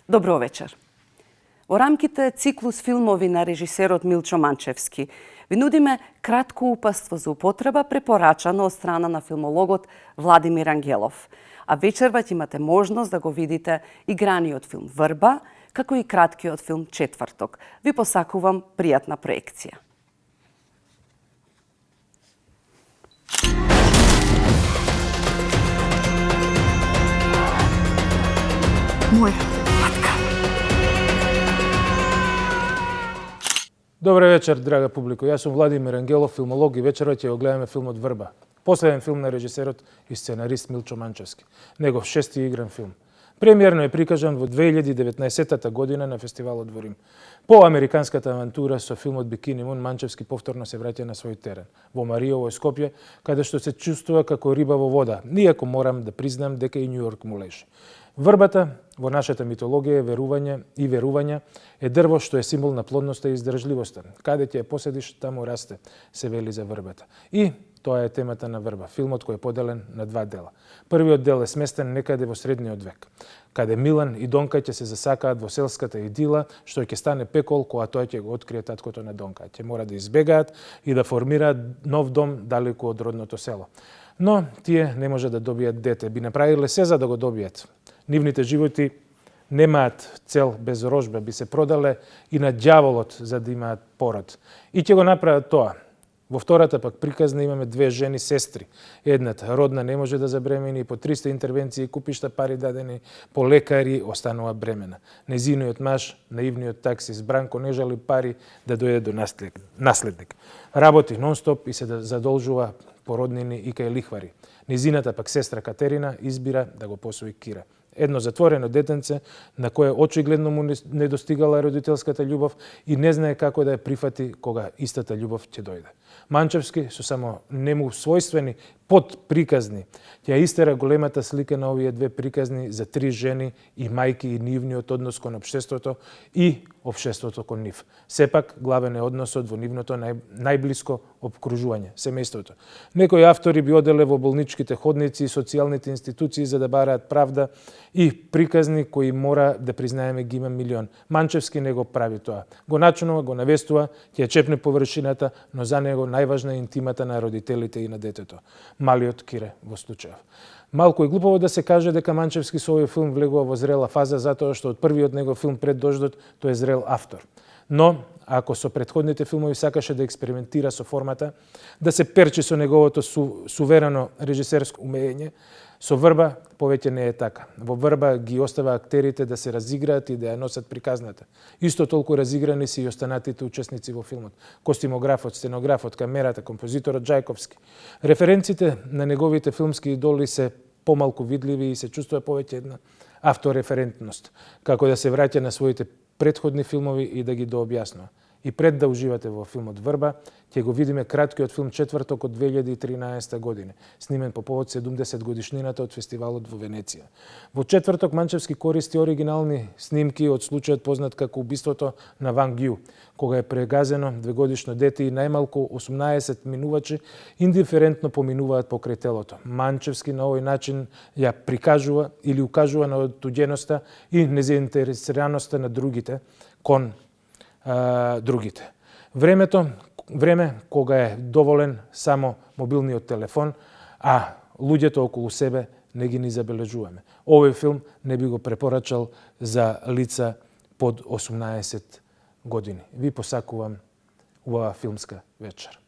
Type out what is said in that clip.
Добро вечер. Во рамките циклус филмови на режисерот Милчо Манчевски ви нудиме кратко упатство за употреба препорачано од страна на филмологот Владимир Ангелов. А вечерва ќе имате можност да го видите играниот филм Врба, како и краткиот филм Четврток. Ви посакувам пријатна проекција. Моја матка. Добре вечер, драга публико. Јас сум Владимир Ангелов, филмолог, и вечерва ќе го гледаме филмот Врба. Последен филм на режисерот и сценарист Милчо Манчевски. Негов шести игран филм. Премиерно е прикажан во 2019 година на фестивалот во Рим. По американската авантура со филмот Бикини Мун, Манчевски повторно се враќа на свој терен, во Мариово, Скопје, каде што се чувствува како риба во вода, иако морам да признам дека и Њујорк му лежи. Врбата во нашата митологија верување е дрво што е символ на плодноста и издржливоста. Каде ќе ја поседиш, таму расте, се вели за врбата. И тоа е темата на Врба, филмот кој е поделен на два дела. Првиот дел е сместен некаде во средниот век, каде Милан и Донка ќе се засакаат во селската идила, што ќе стане пекол кога тој ќе го открие таткото на Донка. Ќе мора да избегаат и да формираат нов дом далеку од родното село. Но тие не може да добијат дете, би направиле се за да го добијат. Нивните животи немаат цел без рожба, би се продале и на ѓаволот за да имаат пород. И ќе го направат тоа. Во втората пак приказна имаме две жени сестри. Едната родна не може да забремени и по 300 интервенции купишта пари дадени по лекари останува бремена. Незиниот маж, наивниот таксист Бранко, не жали пари да дојде до наследник. Работи нон-стоп и се задолжува породнини и кај лихвари. Незината пак сестра Катерина избира да го посвои Кира. Едно затворено детенце на кое очигледно му не достигала родителската љубов и не знае како да ја прифати кога истата љубов ќе дојде. Манчевски со само нему својствени подприказни ќе истера големата слика на овие две приказни за три жени и мајки и нивниот однос кон општеството и општеството кон нив. Сепак главен е односот во нивното најблиско обкружување, семејството. Некои автори би оделе во болничките ходници и социјалните институции за да бараат правда и приказни кои мора да признаеме ги има милион. Манчевски не го прави тоа. Го начинува, го навестува, ќе чепне површината, но за него најважна е интимата на родителите и на детето. Малиот Кире во случајов. Малку е глупаво да се каже дека Манчевски со овој филм влегува во зрела фаза затоа што од првиот негов филм Пред дождот тој е зрел автор. Но ако со претходните филмови сакаше да експериментира со формата, да се перчи со неговото суверено режисерско умење, со Врба повеќе не е така. Во Врба ги остава актерите да се разиграат и да ја носат приказната. Исто толку разиграни се и останатите учесници во филмот. Костимографот, сценографот, камерата, композиторот Джајковски. Референците на неговите филмски идоли се помалку видливи и се чувствува повеќе една автореферентност, како да се враќа на своите претходни филмови и да ги дообјаснува. И пред да уживате во филмот Врба, ќе го видиме краткиот филм Четврток од 2013 година, снимен по повод 70 годишнината од фестивалот во Венеција. Во Четврток Манчевски користи оригинални снимки од случајот познат како убиството на Ван Гју, кога е прегазено двегодишно дете и најмалку 18 минувачи индиферентно поминуваат покрај телото. Манчевски на овој начин ја прикажува или укажува на отуѓеноста и незаинтересираноста на другите кон другите. Време кога е доволен само мобилниот телефон, а луѓето околу себе не ги ни забележуваме. Овој филм не би го препорачал за лица под 18 години. Ви посакувам убава филмска вечер.